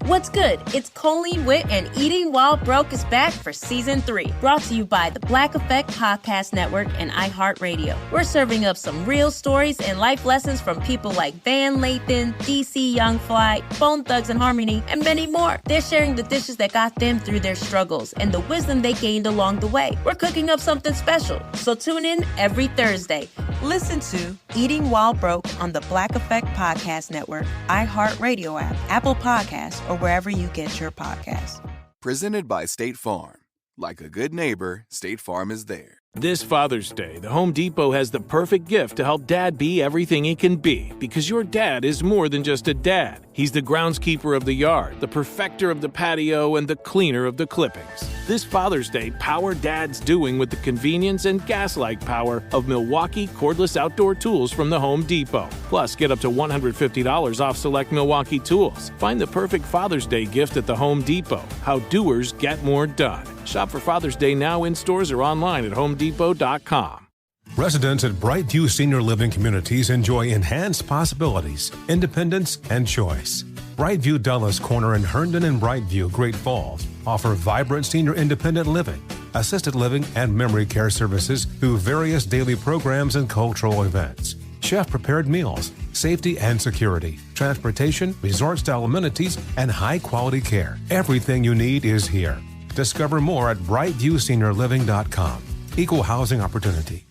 What's good? It's Colleen Witt, and Eating While Broke is back for Season 3. Brought to you by the Black Effect Podcast Network and iHeartRadio. We're serving up some real stories and life lessons from people like Van Lathan, DC Young Fly, Bone Thugs and Harmony, and many more. They're sharing the dishes that got them through their struggles and the wisdom they gained along the way. We're cooking up something special, so tune in every Thursday. Listen to Eating While Broke on the Black Effect Podcast Network, iHeartRadio app, Apple Podcasts, or wherever you get your podcasts. Presented by State Farm. Like a good neighbor, State Farm is there. This Father's Day, the Home Depot has the perfect gift to help Dad be everything he can be, because your dad is more than just a dad. He's the groundskeeper of the yard, the perfecter of the patio, and the cleaner of the clippings. This Father's Day, power Dad's doing with the convenience and gas-like power of Milwaukee cordless outdoor tools from the Home Depot. Plus, get up to $150 off select Milwaukee tools. Find the perfect Father's Day gift at the Home Depot. How doers get more done. Shop for Father's Day now in stores or online at homedepot.com. Residents at Brightview Senior Living Communities enjoy enhanced possibilities, independence, and choice. Brightview Dulles Corner in Herndon and Brightview, Great Falls, offer vibrant senior independent living, assisted living, and memory care services through various daily programs and cultural events. Chef-prepared meals, safety and security, transportation, resort-style amenities, and high-quality care. Everything you need is here. Discover more at brightviewseniorliving.com. Equal housing opportunity.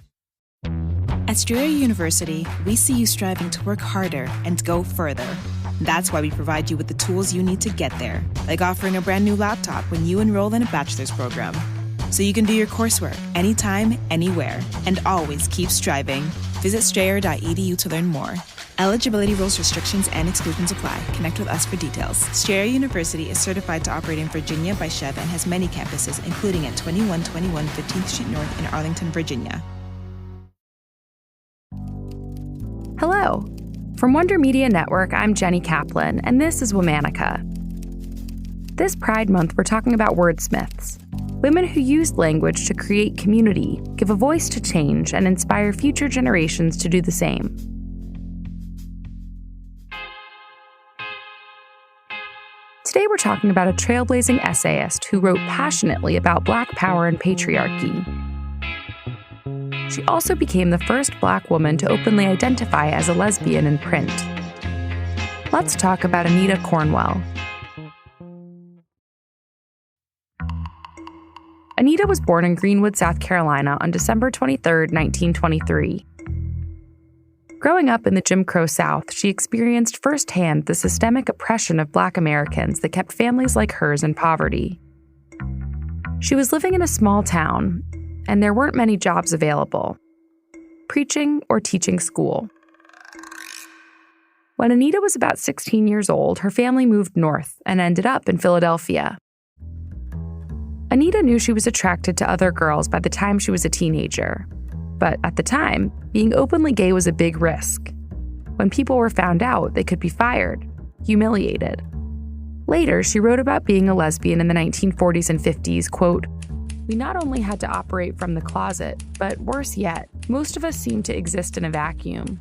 At Strayer University, we see you striving to work harder and go further. That's why we provide you with the tools you need to get there, like offering a brand new laptop when you enroll in a bachelor's program. So you can do your coursework anytime, anywhere, and always keep striving. Visit strayer.edu to learn more. Eligibility rules, restrictions, and exclusions apply. Connect with us for details. Strayer University is certified to operate in Virginia by Chev and has many campuses, including at 2121 15th Street North in Arlington, Virginia. Hello. From Wonder Media Network, I'm Jenny Kaplan, and this is Womanica. This Pride Month, we're talking about wordsmiths, women who used language to create community, give a voice to change, and inspire future generations to do the same. Today we're talking about a trailblazing essayist who wrote passionately about Black power and patriarchy. She also became the first Black woman to openly identify as a lesbian in print. Let's talk about Anita Cornwell. Anita was born in Greenwood, South Carolina on December 23, 1923. Growing up in the Jim Crow South, she experienced firsthand the systemic oppression of Black Americans that kept families like hers in poverty. She was living in a small town, and there weren't many jobs available, preaching or teaching school. When Anita was about 16 years old, her family moved north and ended up in Philadelphia. Anita knew she was attracted to other girls by the time she was a teenager. But at the time, being openly gay was a big risk. When people were found out, they could be fired, humiliated. Later, she wrote about being a lesbian in the 1940s and 50s, quote, "We not only had to operate from the closet, but worse yet, most of us seemed to exist in a vacuum."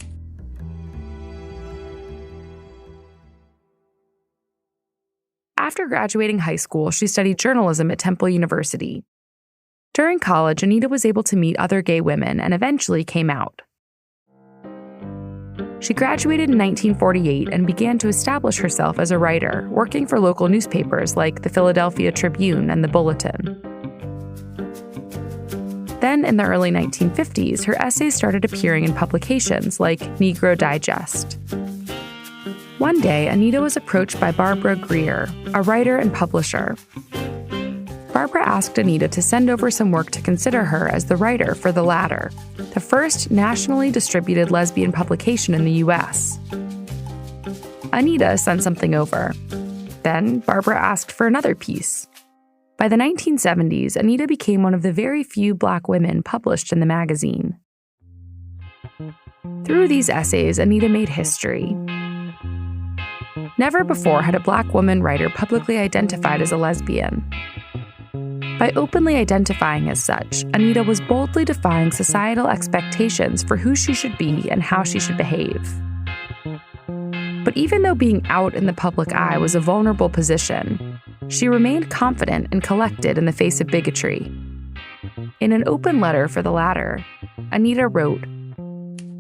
After graduating high school, she studied journalism at Temple University. During college, Anita was able to meet other gay women and eventually came out. She graduated in 1948 and began to establish herself as a writer, working for local newspapers like the Philadelphia Tribune and the Bulletin. Then, in the early 1950s, her essays started appearing in publications like Negro Digest. One day, Anita was approached by Barbara Greer, a writer and publisher. Barbara asked Anita to send over some work to consider her as the writer for The Ladder, the first nationally distributed lesbian publication in the U.S. Anita sent something over. Then Barbara asked for another piece. By the 1970s, Anita became one of the very few Black women published in the magazine. Through these essays, Anita made history. Never before had a Black woman writer publicly identified as a lesbian. By openly identifying as such, Anita was boldly defying societal expectations for who she should be and how she should behave. But even though being out in the public eye was a vulnerable position, she remained confident and collected in the face of bigotry. In an open letter for the latter, Anita wrote,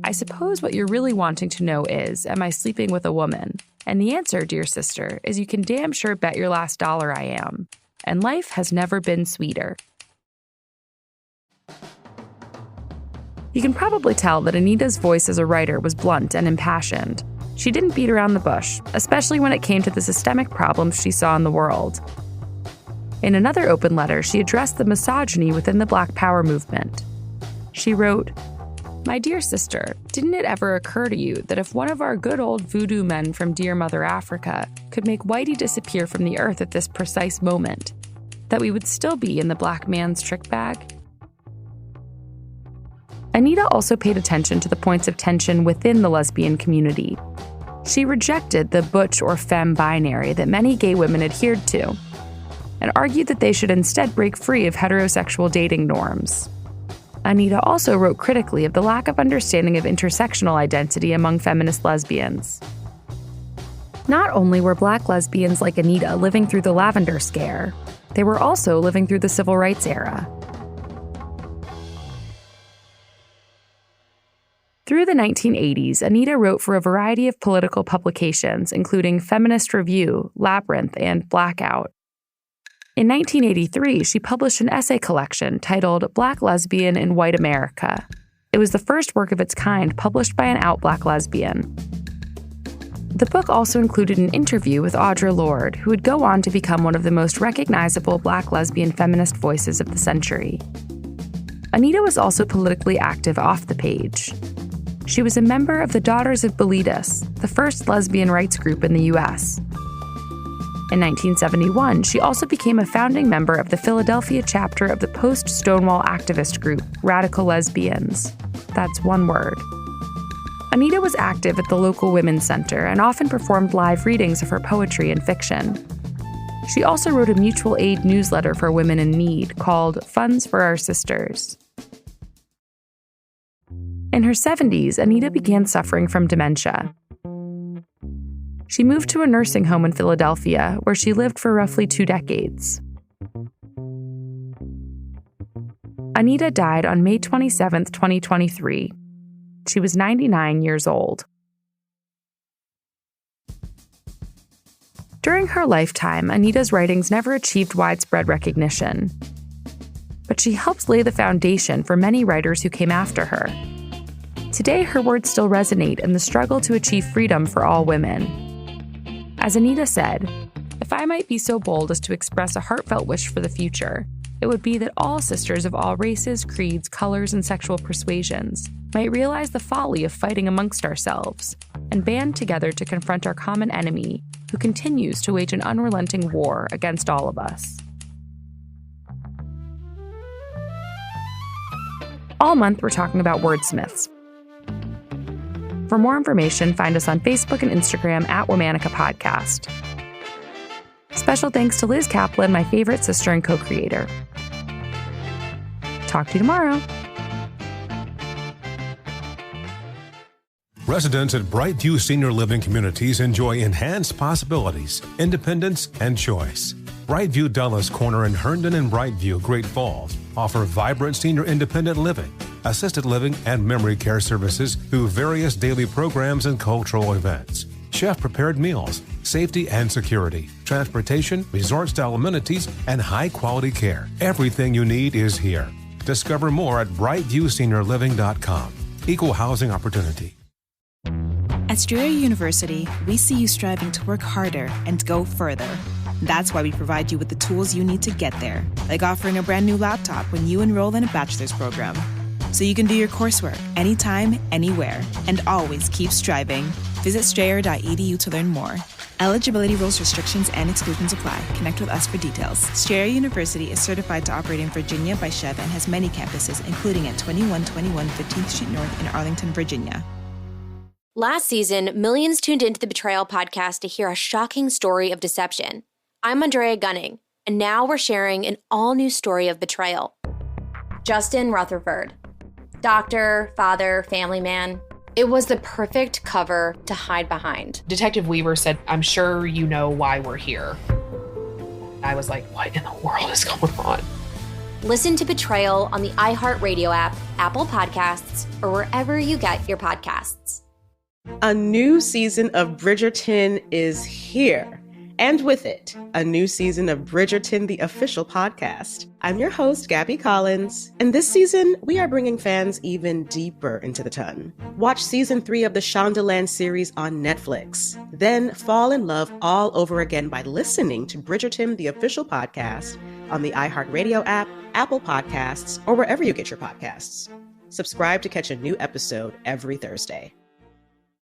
"I suppose what you're really wanting to know is, am I sleeping with a woman? And the answer, dear sister, is you can damn sure bet your last dollar I am. And life has never been sweeter." You can probably tell that Anita's voice as a writer was blunt and impassioned. She didn't beat around the bush, especially when it came to the systemic problems she saw in the world. In another open letter, she addressed the misogyny within the Black Power movement. She wrote, "My dear sister, didn't it ever occur to you that if one of our good old voodoo men from dear Mother Africa could make Whitey disappear from the earth at this precise moment, that we would still be in the black man's trick bag?" Anita also paid attention to the points of tension within the lesbian community. She rejected the butch or femme binary that many gay women adhered to, and argued that they should instead break free of heterosexual dating norms. Anita also wrote critically of the lack of understanding of intersectional identity among feminist lesbians. Not only were Black lesbians like Anita living through the Lavender Scare, they were also living through the Civil Rights era. Through the 1980s, Anita wrote for a variety of political publications, including Feminist Review, Labyrinth, and Blackout. In 1983, she published an essay collection titled Black Lesbian in White America. It was the first work of its kind published by an out Black lesbian. The book also included an interview with Audre Lorde, who would go on to become one of the most recognizable Black lesbian feminist voices of the century. Anita was also politically active off the page. She was a member of the Daughters of Bilitis, the first lesbian rights group in the U.S. In 1971, she also became a founding member of the Philadelphia chapter of the post-Stonewall activist group, Radical Lesbians. That's one word. Anita was active at the local women's center and often performed live readings of her poetry and fiction. She also wrote a mutual aid newsletter for women in need called Funds for Our Sisters. In her 70s, Anita began suffering from dementia. She moved to a nursing home in Philadelphia, where she lived for roughly 2 decades. Anita died on May 27, 2023. She was 99 years old. During her lifetime, Anita's writings never achieved widespread recognition. But she helped lay the foundation for many writers who came after her. Today, her words still resonate in the struggle to achieve freedom for all women. As Anita said, "If I might be so bold as to express a heartfelt wish for the future, it would be that all sisters of all races, creeds, colors, and sexual persuasions might realize the folly of fighting amongst ourselves and band together to confront our common enemy who continues to wage an unrelenting war against all of us." All month, we're talking about Wordsmiths. For more information, find us on Facebook and Instagram at Womanica Podcast. Special thanks to Liz Kaplan, my favorite sister and co-creator. Talk to you tomorrow. Residents at Brightview Senior Living Communities enjoy enhanced possibilities, independence, and choice. Brightview Dulles Corner in Herndon and Brightview, Great Falls, offer vibrant senior independent living, assisted living, and memory care services through various daily programs and cultural events. Chef-prepared meals, safety and security, transportation, resort-style amenities, and high-quality care. Everything you need is here. Discover more at brightviewseniorliving.com. Equal housing opportunity. At Strayer University, we see you striving to work harder and go further. That's why we provide you with the tools you need to get there, like offering a brand new laptop when you enroll in a bachelor's program, so you can do your coursework anytime, anywhere, and always keep striving. Visit strayer.edu to learn more. Eligibility rules, restrictions, and exclusions apply. Connect with us for details. Strayer University is certified to operate in Virginia by Chev and has many campuses, including at 2121 15th Street North in Arlington, Virginia. Last season, millions tuned into the Betrayal podcast to hear a shocking story of deception. I'm Andrea Gunning, and now we're sharing an all-new story of betrayal. Justin Rutherford. Doctor, father, family man. It was the perfect cover to hide behind. Detective Weaver said, "I'm sure you know why we're here." I was like, what in the world is going on? Listen to Betrayal on the iHeartRadio app, Apple Podcasts, or wherever you get your podcasts. A new season of Bridgerton is here. And with it, a new season of Bridgerton, the official podcast. I'm your host, Gabby Collins, and this season, we are bringing fans even deeper into the ton. Watch season 3 of the Shondaland series on Netflix. Then fall in love all over again by listening to Bridgerton, the official podcast, on the iHeartRadio app, Apple Podcasts, or wherever you get your podcasts. Subscribe to catch a new episode every Thursday.